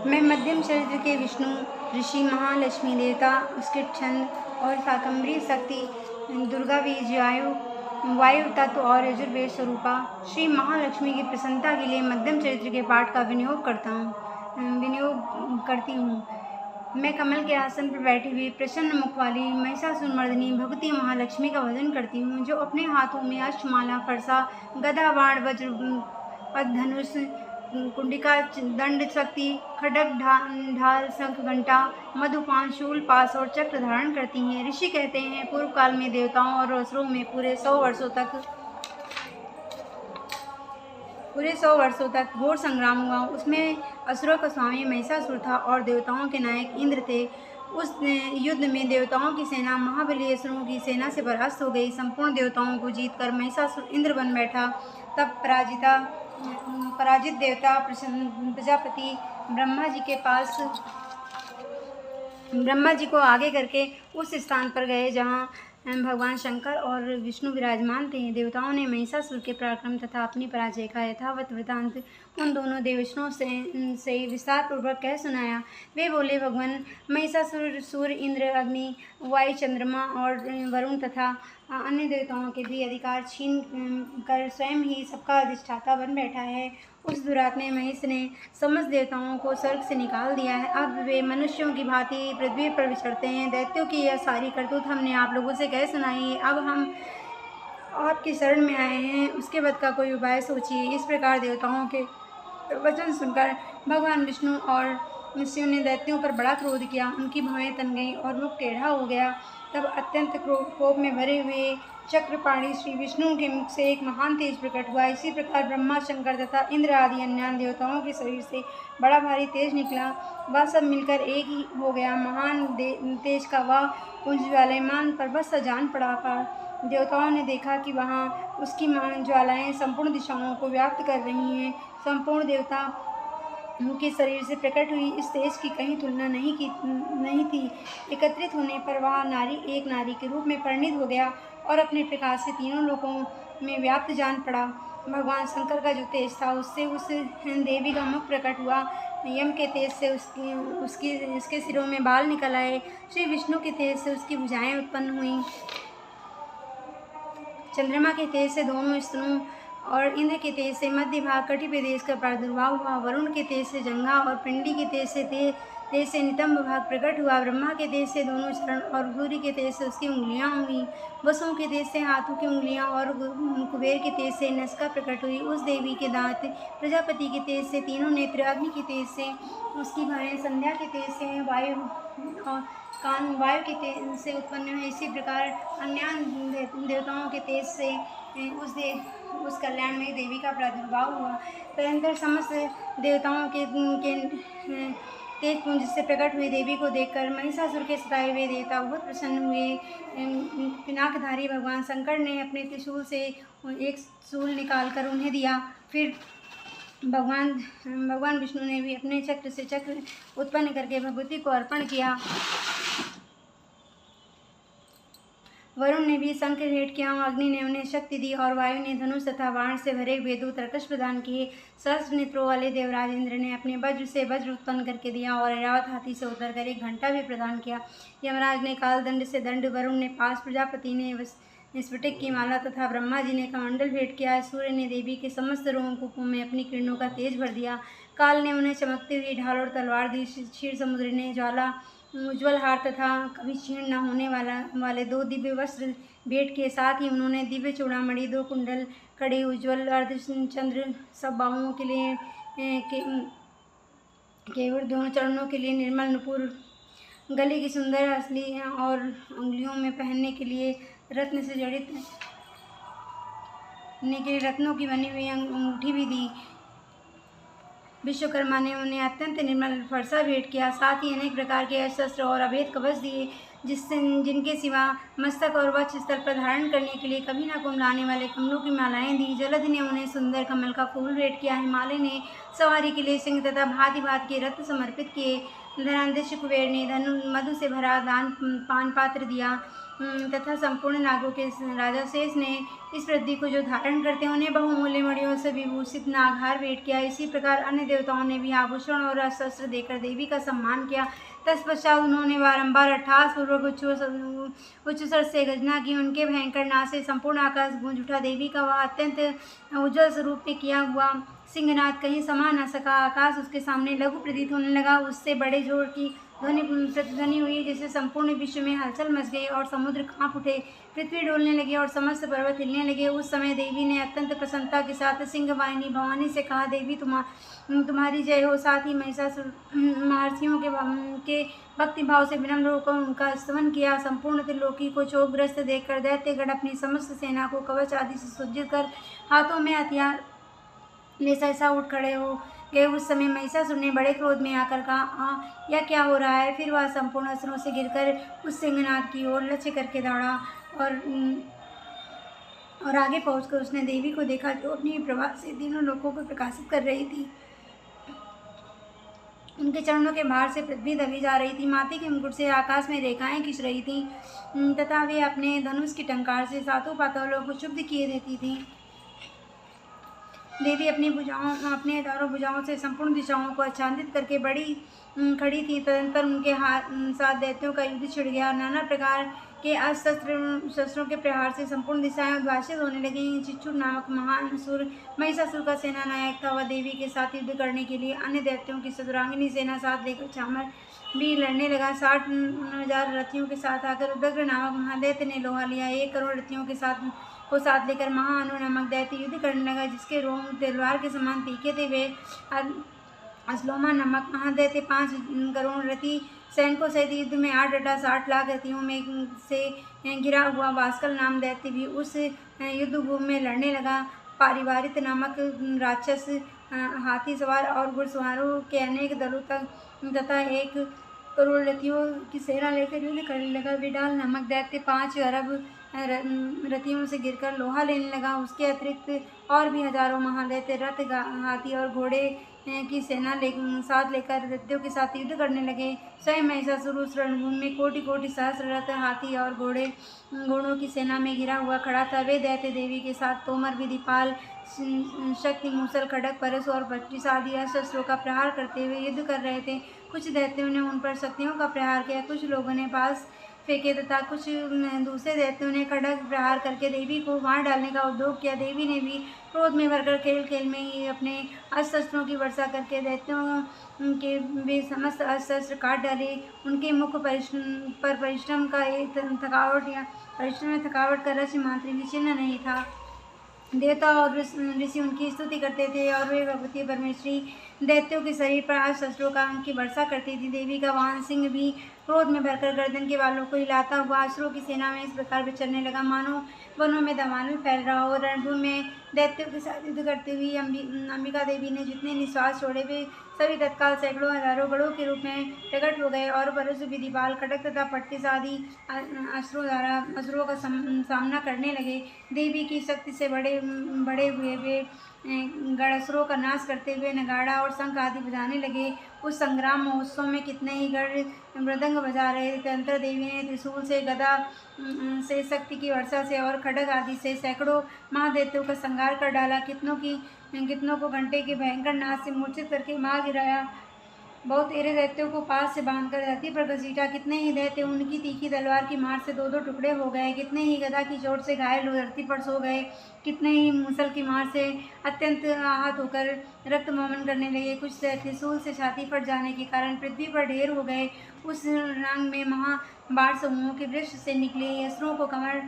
मैं मध्यम चरित्र के विष्णु, ऋषि महालक्ष्मी देवता, उसके छंद और शाकंभरी शक्ति, दुर्गा बीज वायु तत्व और यजुर्वेद स्वरूपा श्री महालक्ष्मी की प्रसन्नता के लिए मध्यम चरित्र के पाठ का विनियोग करती हूँ। मैं कमल के आसन पर बैठी हुई प्रसन्न मुख वाली महिषासुरमर्दिनी भगवती महालक्ष्मी का भजन करती हूँ, जो अपने हाथों में अष्टमाला, फरसा, गदा, बाण, वज्र, धनुष, कुंडिका, दंड, शक्ति, खड्ग, ढाल, शंख, घंटा, मधुपान, शूल, पास और चक्र धारण करती हैं। ऋषि कहते हैं, पूर्व काल में देवताओं और असुरों में पूरे 100 वर्षों तक घोर संग्राम हुआ। उसमें असुरों का स्वामी महिषासुर था और देवताओं के नायक इंद्र थे। उस युद्ध में देवताओं की सेना महाबली असुरों की सेना से परास्त हो गई। संपूर्ण देवताओं को जीतकर महिषासुर इंद्र बन बैठा। तब पराजित देवता प्रजापति ब्रह्मा जी को आगे करके उस स्थान पर गए जहाँ भगवान शंकर और विष्णु विराजमान थे। देवताओं ने महिषासुर के पराक्रम तथा अपनी पराजय का यथावत वृतांत उन दोनों देवष्णुओं से विस्तार पूर्वक कह सुनाया। वे बोले, भगवान महिषासुर सूर्य, इंद्र, अग्नि, वायु, चंद्रमा और वरुण तथा अन्य देवताओं के भी अधिकार छीन कर स्वयं ही सबका अधिष्ठाता बन बैठा है। उस दुरात्मे महिष ने समस्त देवताओं को स्वर्ग से निकाल दिया है। अब वे मनुष्यों की भांति पृथ्वी पर विचरते हैं। दैत्यों की यह सारी करतूत हमने आप लोगों से कह सुनाई है। अब हम आपकी शरण में आए हैं, उसके बाद का कोई उपाय सोचिए। इस प्रकार देवताओं के वचन सुनकर भगवान विष्णु और शिव ने दैत्यों पर बड़ा क्रोध किया। उनकी भवें तन गईं और मुख टेढ़ा हो गया। तब अत्यंत कोप में भरे हुए चक्रपाणी श्री विष्णु के मुख से एक महान तेज प्रकट हुआ। इसी प्रकार ब्रह्मा, शंकर तथा इंद्र आदि अन्य देवताओं के शरीर से बड़ा भारी तेज निकला। वह सब मिलकर एक ही हो गया। महान तेज का वह पुंज ज्वालायमान पर्वत सा जान पड़ा। देवताओं ने देखा कि वहाँ उसकी ज्वालाएं संपूर्ण दिशाओं को व्याप्त कर रही हैं। संपूर्ण देवता के शरीर से प्रकट हुई इस तेज की कहीं तुलना नहीं थी। एकत्रित होने पर वह एक नारी के रूप में परिणित हो गया और अपने प्रकाश से तीनों लोकों में व्याप्त जान पड़ा। भगवान शंकर का जो तेज था उससे उस देवी का मुख प्रकट हुआ। यम के तेज से उसके सिरों में बाल निकल आए। श्री विष्णु के तेज से उसकी भुजाएं उत्पन्न हुई। चंद्रमा के तेज से दोनों स्तनों और इंद्र के तेज से मध्य भाग कटी प्रदेश का प्रादुर्भाव हुआ। वरुण के तेज से जंघा और पिंडी के तेज से नितंब भाग प्रकट हुआ। ब्रह्मा के तेज से दोनों चरण और सूर्य के तेज से उसकी उंगलियां हुई। वसुओं के तेज से हाथों की उंगलियां और कुबेर के तेज से नसका प्रकट हुई। उस देवी के दांत, प्रजापति के तेज से तीनों नेत्र, अग्नि के तेज से उसकी भवें, संध्या के तेज से वायु और कान वायु के तेज से उत्पन्न हुए। इसी प्रकार अन्य देवताओं के तेज से उस कल्याणमयी देवी का प्रादुर्भाव हुआ। तदनंतर समस्त देवताओं के तेज पुंज से प्रकट हुई देवी को देखकर महिषासुर के सताए हुए देवता बहुत प्रसन्न हुए। पिनाकधारी भगवान शंकर ने अपने त्रिशूल से एक शूल निकालकर उन्हें दिया। फिर भगवान विष्णु ने भी अपने चक्र से चक्र उत्पन्न करके भगवती को अर्पण किया। वरुण ने भी शंख भेंट किया। अग्नि ने उन्हें शक्ति दी और वायु ने धनुष तथा बाण से भरे हुए 2 तरकश प्रदान किए। सहस्त्र नेत्रों वाले देवराज इंद्र ने अपने वज्र से वज्र उत्पन्न करके दिया और ऐरावत हाथी से उतरकर एक घंटा भी प्रदान किया। यमराज ने कालदंड से दंड, वरुण ने पास, प्रजापति ने स्फटिक की माला तथा ब्रह्मा जी ने कमंडल भेंट किया। सूर्य ने देवी के समस्त रोमकूपों में अपनी किरणों का तेज भर दिया। काल ने उन्हें चमकती हुई ढाल और तलवार दी। क्षीर समुद्र ने ज्वाला, उज्ज्वल हार तथा कभी क्षीण न होने वाले 2 दिव्य वस्त्र भेंट के साथ ही उन्होंने दिव्य चूड़ामणि, 2 कुंडल, कड़ी, उज्ज्वल अर्धचंद्र, सब बाहुओं के लिए केवल दोनों चरणों के लिए निर्मल नुपुर, गले की सुंदर हंसली और उंगलियों में पहनने के लिए रत्न से जड़ित रत्नों की बनी हुई अंगूठी भी दी। विश्वकर्मा ने उन्हें अत्यंत निर्मल फरसा भेंट किया। साथ ही अनेक प्रकार के शस्त्र और अभेद कवच दिए, जिनके सिवा मस्तक और वक्ष स्थल पर धारण करने के लिए कभी न कुमलाने वाले कमलों की मालाएं दी। जलधि ने उन्हें सुंदर कमल का फूल भेंट किया। हिमालय ने सवारी के लिए सिंह तथा भांति भांति के रत्न समर्पित किए। धनाध्यक्ष कुबेर ने मधु से भरा दान पान पात्र दिया। तथा संपूर्ण नागों के राजा शेष ने इस पृथ्वी को जो धारण करते हैं उन्हें बहुमूल्य मणियों से विभूषित नागहार भेंट किया। इसी प्रकार अन्य देवताओं ने भी आभूषण और शस्त्र देकर देवी का सम्मान किया। तत्पश्चात उन्होंने बारंबार अट्टहास पूर्वक उच्च स्वर से गर्जना की। उनके भयंकर नाद से संपूर्ण आकाश गूंज उठा। देवी का वह अत्यंत उज्ज्वल स्वरूप में किया हुआ सिंहनाद कहीं समा न सका। आकाश उसके सामने लघु प्रतीत होने लगा। उससे बड़े जोर की प्रतिध्वनि हुई, जिससे संपूर्ण विश्व में हलचल मच गई और समुद्र कांप उठे, पृथ्वी डोलने लगी और समस्त पर्वत हिलने लगे। उस समय देवी ने अत्यंत प्रसन्नता के साथ सिंहवाहिनी भवानी से कहा, देवी तुम्हारी जय हो। साथ ही महिषासुर महर्षियों के भक्ति भाव से विनम्र होकर उनका स्तवन किया। संपूर्ण त्रिलोकी को क्षोभग्रस्त देखकर दैत्यगण अपनी समस्त सेना को कवच आदि से सुसज्जित कर हाथों में हथियार ले सहसा उठ खड़े हो गए। उस समय महिषासुर ने बड़े क्रोध में आकर कहा, यह क्या हो रहा है? फिर वह संपूर्ण अस्त्रों से गिरकर उस सिंहनाद की ओर लक्ष्य करके दौड़ा और आगे पहुंचकर उसने देवी को देखा, जो अपनी प्रभा से तीनों लोकों को प्रकाशित कर रही थी। उनके चरणों के भार से पृथ्वी दबी जा रही थी। माथे के मुकुट से आकाश में रेखाएं खिंच रही थीं तथा वे अपने धनुष की टंकार से सातों पातालों को क्षुब्ध किए देती थीं। देवी अपने चारों भुजाओं से संपूर्ण दिशाओं को आच्छादित करके बड़ी खड़ी थी। तदंतर उनके साथ दैत्यों का युद्ध छिड़ गया। नाना प्रकार के शस्त्रों के प्रहार से संपूर्ण दिशाएं उद्भासित होने लगी। चिच्चुर नामक महान असुर महिषासुर का सेना नायक था। वह देवी के साथ युद्ध करने के लिए अन्य दैत्यों की चतुरांगिनी सेना साथ लेकर चामर भी लड़ने लगा। 60,000 रथियों के साथ आकर उदग्र नामक महादैत्य ने लोहा लिया। 1 करोड़ रथियों के साथ लेकर महाअनु नामक दैत्य युद्ध करने लगा, जिसके रोम तलवार के समान तीखे थे। वे अश्लोमा नामक महादैत्य 5 करोड़ रथी सैनिकों सहित युद्ध में 8 अटा 60 लाख रथियों में से घिरा हुआ वास्कल नाम दैत्य भी उस युद्ध भूमि में लड़ने लगा। पारिवारित नामक राक्षस हाथी सवार और घुड़सवारों के अनेक दलों तथा 1 करोड़ रथियों की सेना लेकर युद्ध करने लगा। विडाल नामक दैत्य 5 अरब रथियों से गिरकर लोहा लेने लगा। उसके अतिरिक्त और भी हजारों महादैत्य रथ, हाथी और घोड़े की सेना साथ लेकर दैत्यों के साथ युद्ध करने लगे। स्वयं महिषासुर उस रणभूमि में कोटि सहस्र रथ, हाथी और घोड़ों की सेना में घिरा हुआ खड़ा था। वे दैत्य देवी के साथ तोमर, विधिपाल, शक्ति, मूसल, खड्ग, परशु और बत्तीस आदि शस्त्रों का प्रहार करते हुए युद्ध कर रहे थे। कुछ दैत्यों ने उन पर शक्तियों का प्रहार किया, कुछ लोगों ने पास फेंके तथा कुछ दूसरे दैत्यों ने खड्ग प्रहार करके देवी को मार डालने का उद्योग किया। देवी ने भी क्रोध में भरकर खेल में ही अपने अस्त्रों की वर्षा करके दैत्यों के वे समस्त अस्त्र काट डाले। उनके मुख पर परिश्रम में थकावट का रस मात्र भी चिन्ह नहीं था। देवता और ऋषि उनकी स्तुति करते थे और वे भगवती परमेश्वरी दैत्यों के शरीर पर अस्त्रों की वर्षा करती थी। देवी का वाहन सिंह भी क्रोध में भरकर गर्दन के बालों को हिलाता हुआ असुरों की सेना में इस प्रकार विचरने लगा, मानो वनों में दावानल फैल रहा हो। रणभूमि में दैत्यों के साथ युद्ध करते हुए अंबिका देवी ने जितने निश्वास छोड़े वे सभी तत्काल सैकड़ों हजारों गढ़ों के रूप में प्रकट हो गए और परशु, विधिपाल, खड्ग तथा पट्टिस आदि असुरों का सामना करने लगे। देवी की शक्ति से बड़े हुए वे गढ़ का नाश करते हुए नगाड़ा और शंख आदि बजाने लगे। उस संग्राम महोत्सव में कितने ही गढ़ मृदंग बजा रहे थे। तंत्र देवी ने त्रिशूल से, गदा से, शक्ति की वर्षा से और खड्ग आदि से सैकड़ों महादैत्यों का संहार कर डाला। कितनों को घंटे के भयंकर नाद से मूर्छित करके मार गिराया। बहुत तेरे दैत्यों को पास से बांधकर धरती पर घसीटा। कितने ही दैत्य उनकी तीखी तलवार की मार से 2-2 टुकड़े हो गए। कितने ही गदा की चोट से घायल हो धरती पर सो गए। कितने ही मूसल की मार से अत्यंत आहत होकर रक्त मोमन करने लगे। कुछ त्रिशूल से छाती फट जाने के कारण पृथ्वी पर ढेर हो गए। उस रंग में महाबाढ़ समूहों के वृक्ष से निकले असुरों को कमर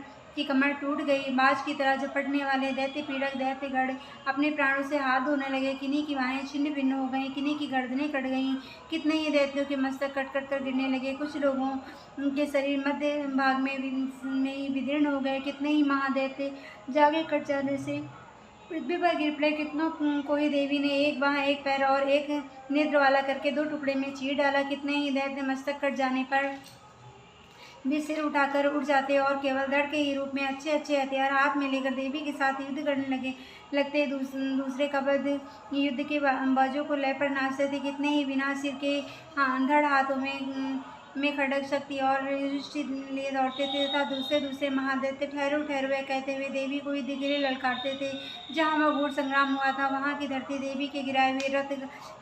टूट गई। बाज की तरह झपटने वाले दैत्य पीड़क दैत्यगढ़ अपने प्राणों से हाथ धोने लगे। किन्हीं की बाहें छिन्न भिन्न हो गईं, किन्हीं की गर्दनें कट गईं। कितने ही दैत्यों के मस्तक कट कर गिरने लगे। कुछ लोगों के शरीर मध्य भाग में ही विदीर्ण हो गए। कितने ही महादैत्य जागे कट जाने से पृथ्वी पर गिर पड़े। कितनों को ही देवी ने 1 बांह, 1 पैर और 1 नेत्र वाला करके 2 टुकड़े में चीर डाला। कितने ही दैत्य मस्तक कट जाने पर भी सिर उठाकर उठ जाते और केवल धड़ के ही रूप में अच्छे हथियार हाथ में लेकर देवी के साथ युद्ध करने लगते। दूसरे कबद युद्ध के बाजों को लय पर नाचते थे। कितने ही बिना सिर के धड़ हाथों में में खड्ग शक्ति और युधिष्ठिर लिए दौड़ते थे तथा दूसरे महादैत्य ठहरो ठहरो वह कहते हुए देवी को युद्ध के लिए ललकारते थे। जहाँ वह घोर संग्राम हुआ था वहाँ की धरती देवी के गिराए हुए रथ,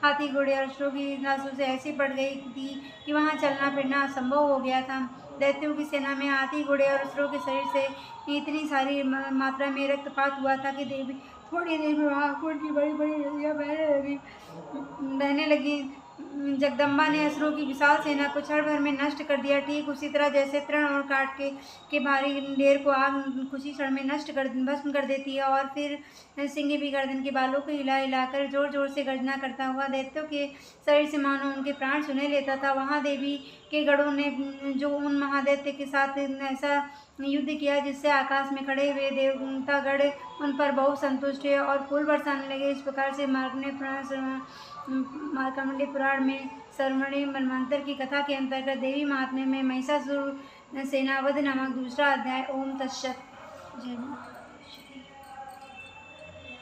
हाथी, घोड़े और अश्वों की लाशों से ऐसी पड़ गई थी कि वहाँ चलना फिरना असंभव हो गया था। दैत्यों की सेना में हाथी, घोड़े और असुरों के शरीर से इतनी सारी मात्रा में रक्तपात हुआ था कि देवी थोड़ी देर में वहाँ खून की बड़ी बड़ी नदियाँ बहने लगी। जगदम्बा ने असुरों की विशाल सेना को क्षण भर में नष्ट कर दिया, ठीक उसी तरह जैसे तृण और काट के भारी ढेर को आग कुछ ही क्षण में भस्म कर देती है। और फिर सिंह भी गर्दन के बालों को हिला हिलाकर जोर जोर से गर्जना करता हुआ दैत्यों के शरीर से मानो उनके प्राण सुने लेता था। वहाँ देवी के गढ़ों ने जो उन महादैत्य के साथ ऐसा युद्ध किया जिससे आकाश में खड़े हुए देवतागण उन पर बहुत संतुष्ट हुए और फूल बरसाने लगे। इस प्रकार से मार्कंडेय पुराण में सर्वणि मनवंतर की कथा के अंतर्गत देवी महात्म्य में महिषासुर सेनावध नामक दूसरा अध्याय। ओम तत्सत। जय माता।